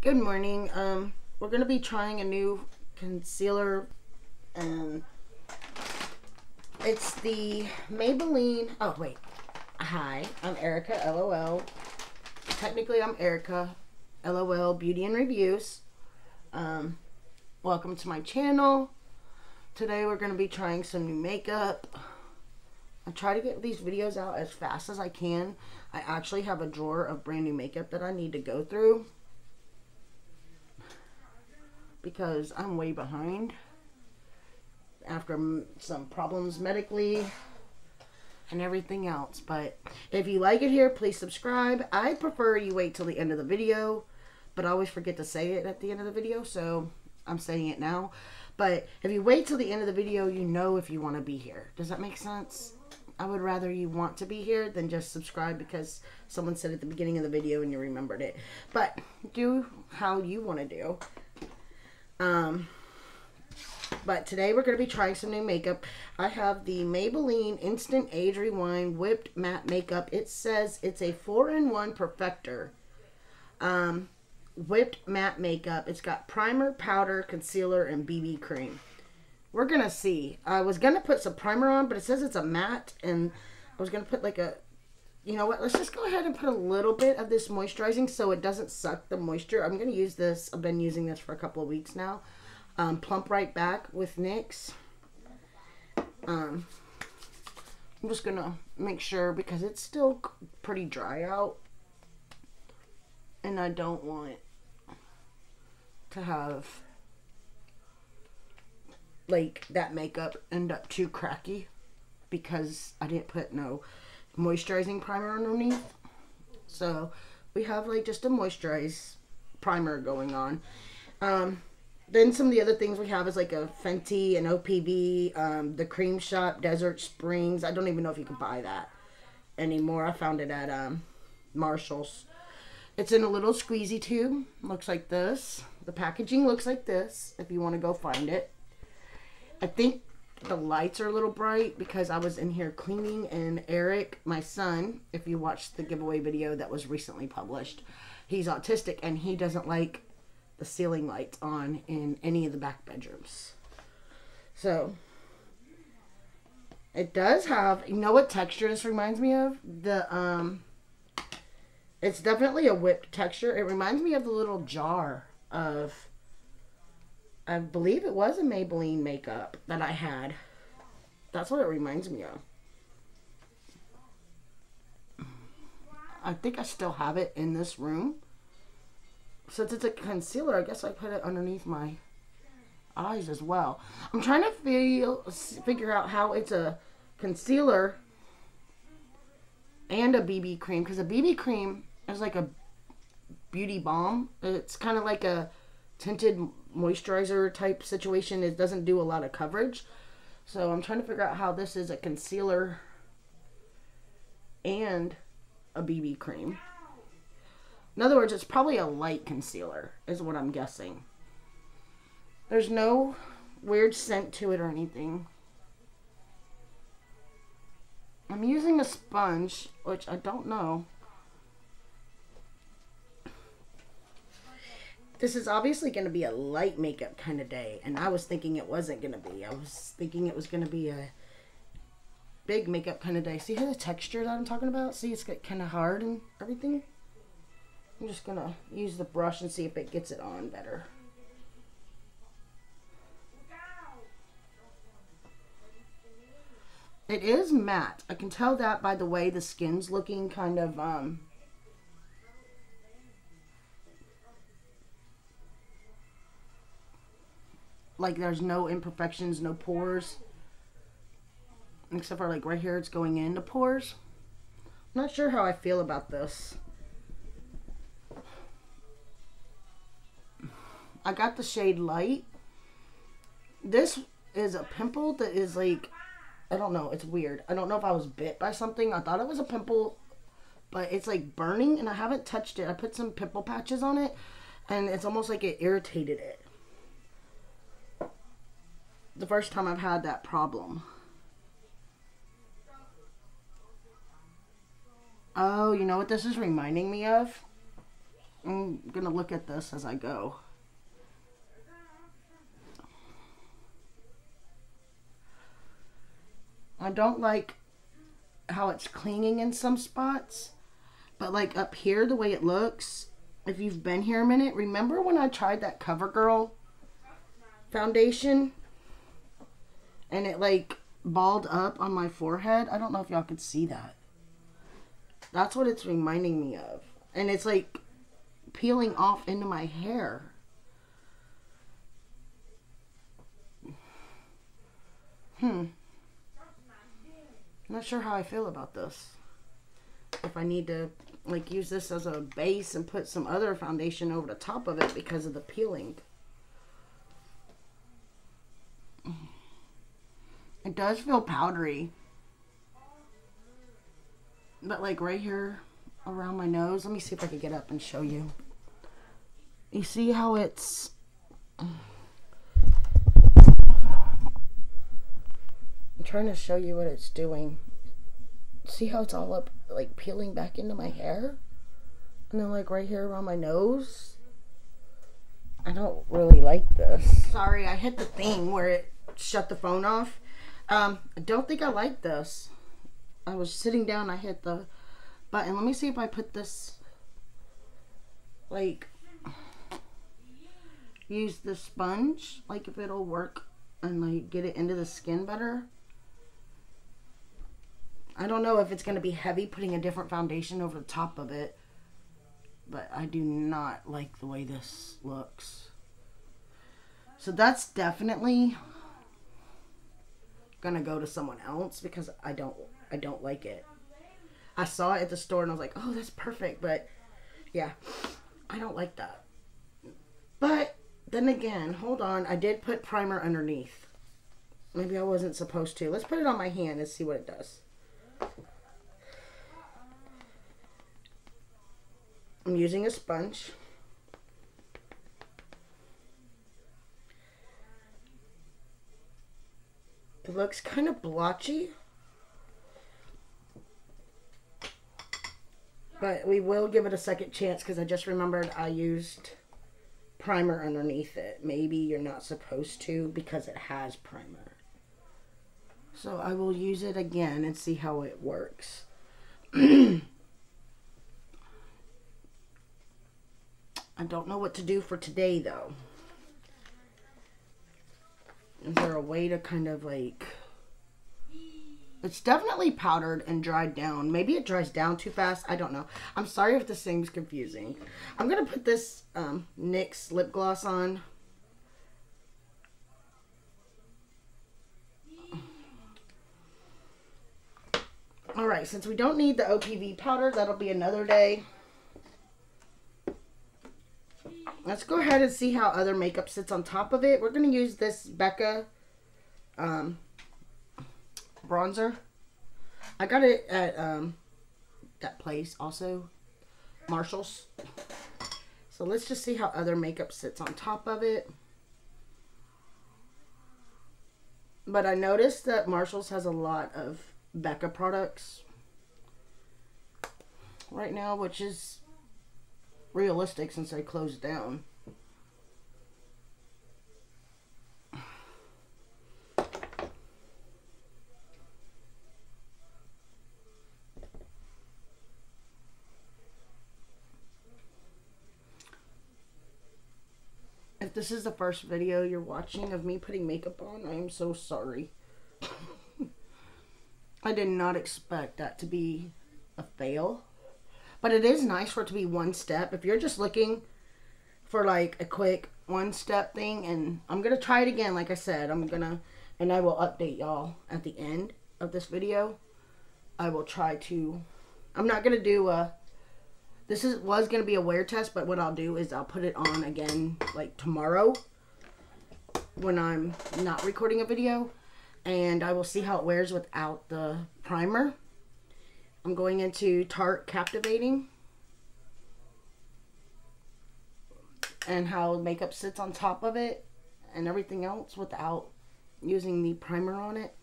Good morning. We're going to be trying a new concealer, and it's the Maybelline. Oh, wait. Hi, I'm Erica, LOL. Technically, I'm Erica, LOL Beauty and Reviews. Welcome to my channel. Today, we're going to be trying some new makeup. I try to get these videos out as fast as I can. I actually have a drawer of brand new makeup that I need to go through, because I'm way behind after some problems medically and everything else. But if you like it here, please subscribe. I prefer you wait till the end of the video, but I always forget to say it at the end of the video, so I'm saying it now. But if you wait till the end of the video, you know if you want to be here. Does that make sense? I would rather you want to be here than just subscribe because someone said at the beginning of the video and you remembered it. But do how you want to do. But today we're going to be trying some new makeup. I have the Maybelline Instant Age Rewind Whipped Matte Makeup. It says it's a 4-in-1 perfector. Whipped matte makeup. It's got primer, powder, concealer, and BB cream. We're going to see. I was going to put some primer on, but it says it's a matte, and I was going to put like a, you know what, let's just go ahead and put a little bit of this moisturizing so it doesn't suck the moisture. I'm going to use this. I've been using this for a couple of weeks now. Plump Right Back with NYX. I'm just going to make sure because it's still pretty dry out. And I don't want to have like that makeup end up too cracky because I didn't put no moisturizing primer underneath. So we have like just a moisturized primer going on. Then some of the other things we have is like a Fenty and OPV, the Cream Shop Desert Springs. I don't even know if you can buy that anymore. I found it at Marshall's. It's in a little squeezy tube. Looks like this. The packaging looks like this if you want to go find it. I think the lights are a little bright because I was in here cleaning, and Eric, my son, if you watched the giveaway video that was recently published, he's autistic and he doesn't like the ceiling lights on in any of the back bedrooms. So it does have, you know what texture this reminds me of? It's definitely a whipped texture. It reminds me of the little jar of, I believe it was a Maybelline makeup that I had. That's what it reminds me of. I think I still have it in this room. Since it's a concealer, I guess I put it underneath my eyes as well. I'm trying to figure out how it's a concealer and a BB cream, because a BB cream is like a beauty balm. It's kind of like a tinted moisturizer type situation. It doesn't do a lot of coverage. So I'm trying to figure out how this is a concealer and a BB cream. In other words, it's probably a light concealer, is what I'm guessing. There's no weird scent to it or anything. I'm using a sponge, which I don't know. This is obviously going to be a light makeup kind of day, and I was thinking it wasn't going to be. I was thinking it was going to be a big makeup kind of day. See how the texture that I'm talking about? See, it's kind of hard and everything. I'm just going to use the brush and see if it gets it on better. It is matte. I can tell that by the way the skin's looking kind of, like there's no imperfections, no pores. Except for like right here, it's going into pores. I'm not sure how I feel about this. I got the shade Light. This is a pimple that is like, I don't know, it's weird. I don't know if I was bit by something. I thought it was a pimple, but it's like burning and I haven't touched it. I put some pimple patches on it and it's almost like it irritated it. The first time I've had that problem. Oh, you know what this is reminding me of? I'm gonna look at this as I go. I don't like how it's clinging in some spots, but like up here, the way it looks, if you've been here a minute, remember when I tried that CoverGirl foundation and it like balled up on my forehead? I don't know if y'all could see that. That's what it's reminding me of. And it's like peeling off into my hair. I'm not sure how I feel about this. If I need to like use this as a base and put some other foundation over the top of it because of the peeling. It does feel powdery. But like right here around my nose, let me see if I can get up and show you. You see how it's... I'm trying to show you what it's doing. See how it's all up, like peeling back into my hair? And then like right here around my nose. I don't really like this. Sorry, I hit the thing where it shut the phone off. I don't think I like this. I was sitting down, I hit the button. Let me see if I put this, like, use the sponge, like if it'll work and like get it into the skin better. I don't know if it's going to be heavy putting a different foundation over the top of it, but I do not like the way this looks. So that's definitely going to go to someone else because I don't like it. I saw it at the store and I was like, oh, that's perfect, but yeah, I don't like that. But then again, hold on, I did put primer underneath. Maybe I wasn't supposed to. Let's put it on my hand and see what it does. I'm using a sponge. It looks kind of blotchy, but we will give it a second chance because I just remembered I used primer underneath it. Maybe you're not supposed to because it has primer. So I will use it again and see how it works. I don't know what to do for today though. Is there a way to kind of like... It's definitely powdered and dried down. Maybe it dries down too fast. I don't know. I'm sorry if this seems confusing. I'm going to put this NYX lip gloss on. Alright, since we don't need the OPV powder, that'll be another day. Let's go ahead and see how other makeup sits on top of it. We're going to use this Becca bronzer. I got it at that place also, Marshall's. So let's just see how other makeup sits on top of it. But I noticed that Marshall's has a lot of Becca products right now, which is realistic since they closed down. If this is the first video you're watching of me putting makeup on, I am so sorry. I did not expect that to be a fail. But it is nice for it to be one step. If you're just looking for like a quick one step thing, and I'm going to try it again, like I said, and I will update y'all at the end of this video. I will try to, I'm not going to do was going to be a wear test, but what I'll do is I'll put it on again like tomorrow when I'm not recording a video, and I will see how it wears without the primer. I'm going into Tarte Captivating and how makeup sits on top of it and everything else without using the primer on it.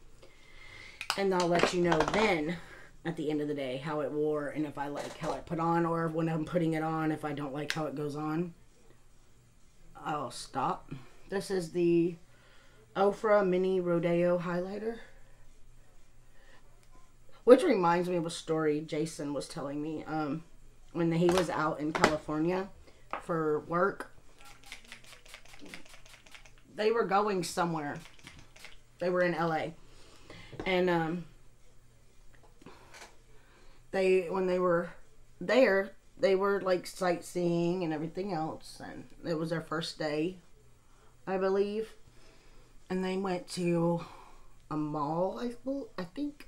And I'll let you know then at the end of the day, how it wore and if I like how it put on, or when I'm putting it on, if I don't like how it goes on, I'll stop. This is the Ofra Mini Rodeo Highlighter, which reminds me of a story Jason was telling me when he was out in California for work. They were going somewhere. They were in LA. And when they were there, they were like sightseeing and everything else, and it was their first day, I believe. And they went to a mall, I think.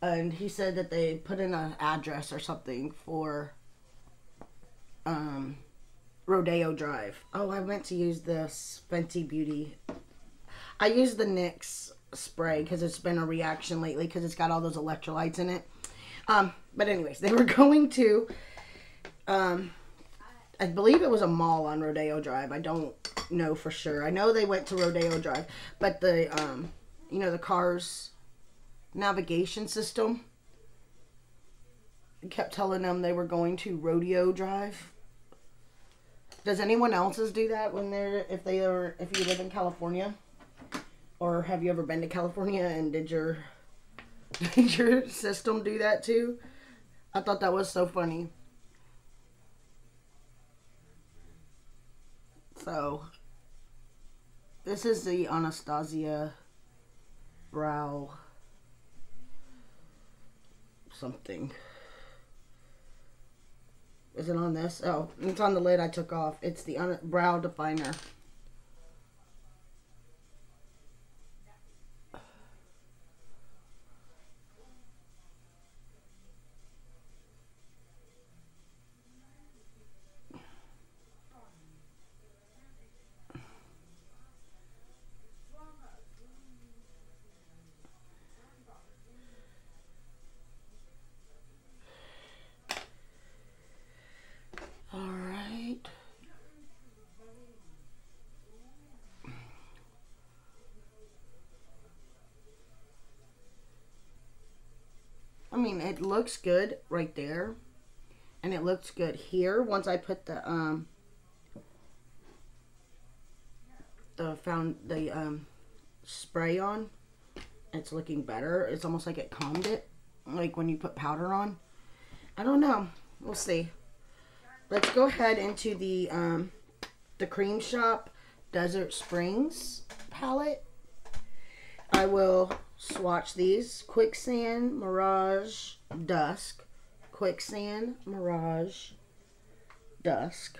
And he said that they put in an address or something for Rodeo Drive. Oh, I meant to use this Fenty Beauty. I use the NYX spray because it's been a reaction lately because it's got all those electrolytes in it. But anyways, they were going to, I believe it was a mall on Rodeo Drive. I don't know for sure. I know they went to Rodeo Drive, but the, you know, the car's navigation system kept telling them they were going to Rodeo Drive. Does anyone else's do that when if you live in California? Or have you ever been to California and did your system do that too? I thought that was so funny. So, this is the Anastasia brow something. Is it on this? Oh, it's on the lid I took off. It's the brow definer. I mean, it looks good right there, and it looks good here once I put the spray on. It's looking better. It's almost like it calmed it, like when you put powder on. I don't know. We'll see. Let's go ahead into the Cream Shop Desert Springs palette. I will swatch these. Quicksand, Mirage, Dusk. Quicksand, Mirage, Dusk.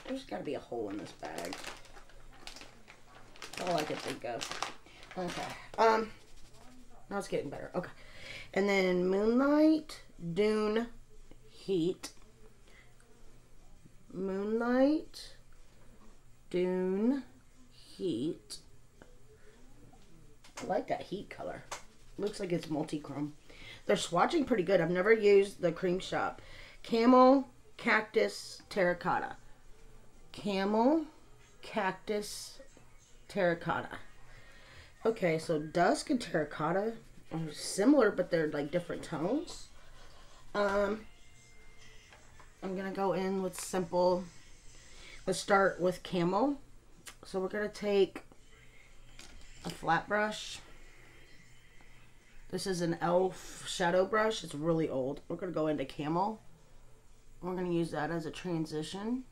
There's got to be a hole in this bag. That's all I could think of. Okay. Now it's getting better. Okay. And then Moonlight, Dune, Heat. Moonlight, Dune, Heat. I like that heat color. Looks like it's multi-chrome. They're swatching pretty good. I've never used the Cream Shop. Camel, Cactus, Terracotta. Camel, Cactus, Terracotta. Okay, so Dusk and Terracotta are similar, but they're like different tones. I'm going to go in with simple. Let's start with Camel. So we're going to take a flat brush. This is an e.l.f. shadow brush. It's really old. We're going to go into Camel. We're going to use that as a transition.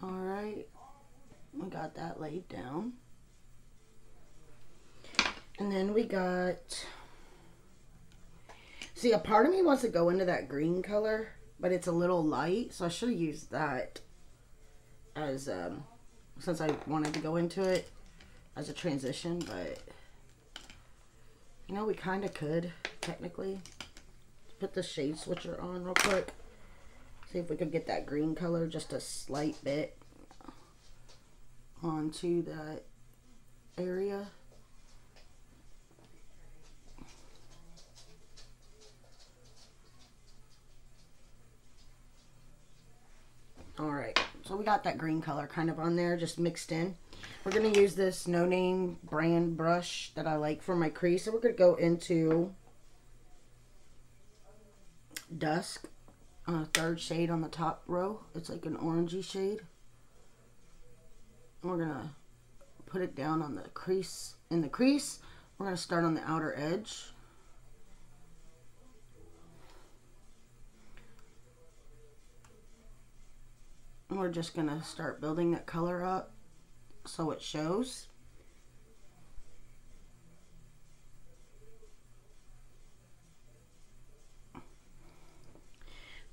Alright, we got that laid down. And then we got, see, a part of me wants to go into that green color, but it's a little light, so I should have used that as, since I wanted to go into it as a transition, but, you know, we kind of could, technically. put the shade switcher on real quick. See if we could get that green color just a slight bit onto that area. Alright, so we got that green color kind of on there, just mixed in. We're going to use this no-name brand brush that I like for my crease. So we're going to go into Dusk, third shade on the top row. It's like an orangey shade. And we're going to put it down on the crease. In the crease, we're going to start on the outer edge. And we're just going to start building that color up so it shows.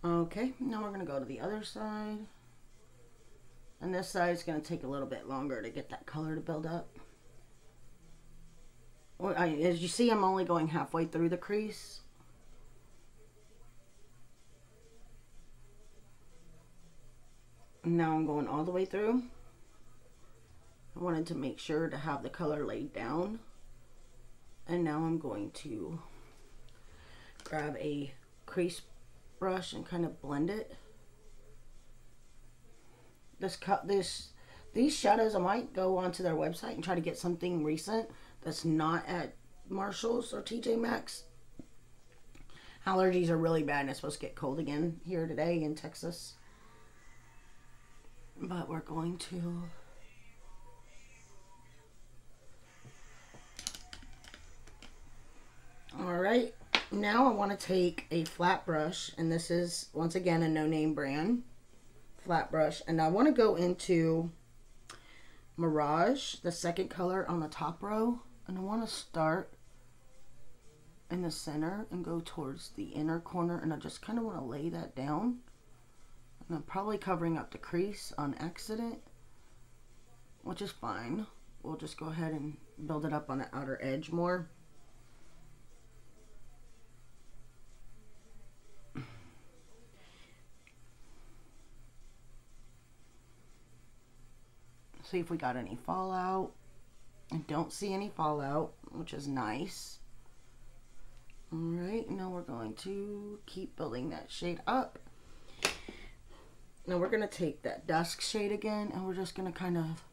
Okay, now we're going to go to the other side. And this side is going to take a little bit longer to get that color to build up. Well, as you see, I'm only going halfway through the crease. Now I'm going all the way through. I wanted to make sure to have the color laid down. And now I'm going to grab a crease brush and kind of blend it. These shadows, I might go onto their website and try to get something recent that's not at Marshall's or TJ Maxx. Allergies are really bad and it's supposed to get cold again here today in Texas. But we're going to alright, now I want to take a flat brush, and this is once again a no-name brand flat brush, and I want to go into Mirage, the second color on the top row, and I want to start in the center and go towards the inner corner, and I just kind of want to lay that down. And I'm probably covering up the crease on accident, which is fine. We'll just go ahead and build it up on the outer edge more. See if we got any fallout. I don't see any fallout, which is nice. Alright, now we're going to keep building that shade up. Now we're going to take that dusk shade again, and we're just going to kind of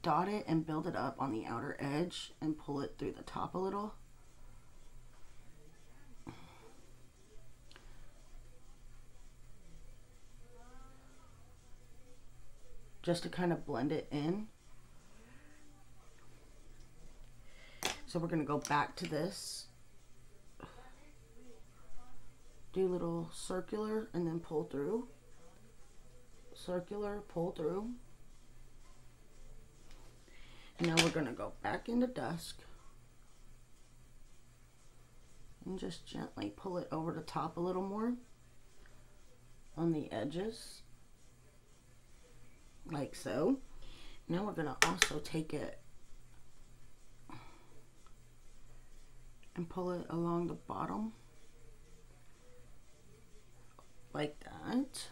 dot it and build it up on the outer edge and pull it through the top a little. Just to kind of blend it in. So we're going to go back to this. Do a little circular and then pull through. Circular, pull through. And now we're going to go back into dusk. And just gently pull it over the top a little more. On the edges. Like so. Now we're going to also take it and pull it along the bottom. Like that.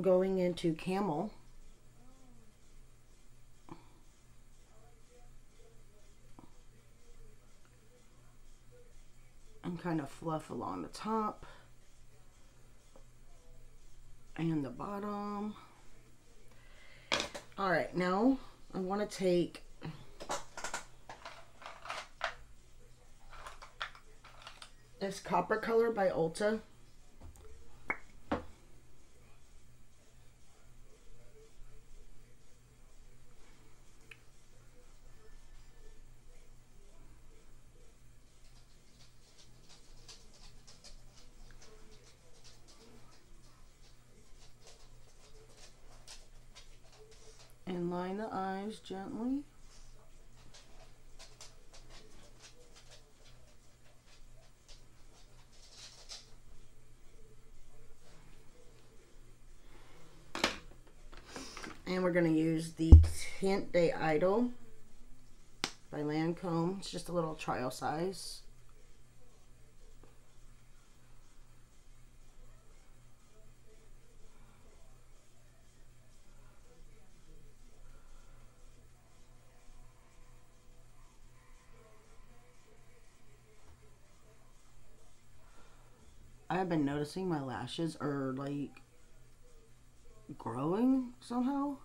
Going into Camel. And kind of fluff along the top and the bottom. Alright, now I want to take this Copper color by Ulta. And line the eyes gently. And we're going to use the Tint Day Idol by Lancome. It's just a little trial size. I've been noticing my lashes are like growing somehow.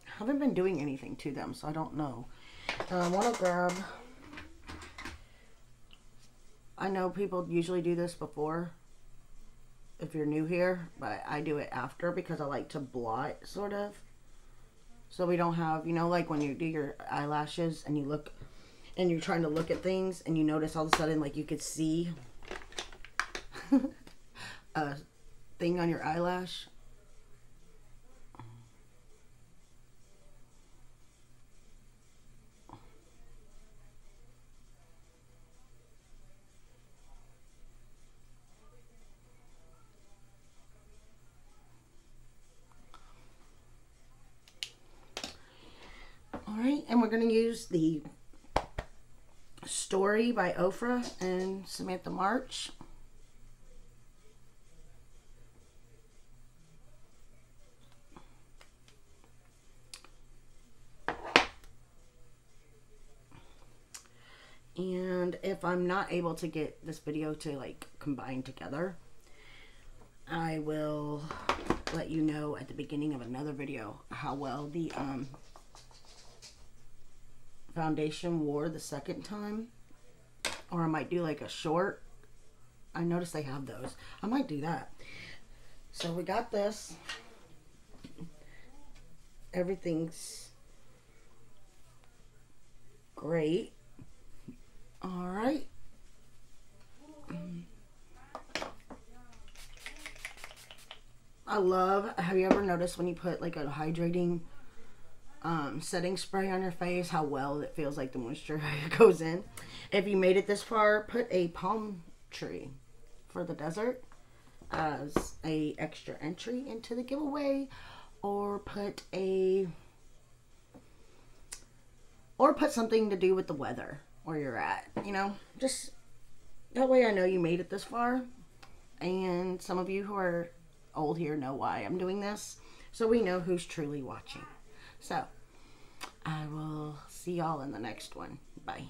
I haven't been doing anything to them, so I don't know. I want to grab, I know people usually do this before if you're new here, but I do it after because I like to blot, sort of. So we don't have, you know, like when you do your eyelashes and you look, and you're trying to look at things and you notice all of a sudden, like, you could see a thing on your eyelash. Alright, and we're going to use the Story by Ofra and Samantha March. And if I'm not able to get this video to like combine together, I will let you know at the beginning of another video how well the foundation wore the second time, or I might do like a short. I noticed they have those. I might do that. So we got this. Everything's great. All right. I love, have you ever noticed when you put like a hydrating setting spray on your face, how well it feels like the moisture goes in? If you made it this far, put a palm tree for the desert as a extra entry into the giveaway, or put something to do with the weather where you're at, you know, just that way I know you made it this far. And some of you who are old here know why I'm doing this, so we know who's truly watching. So I will see y'all in the next one. Bye.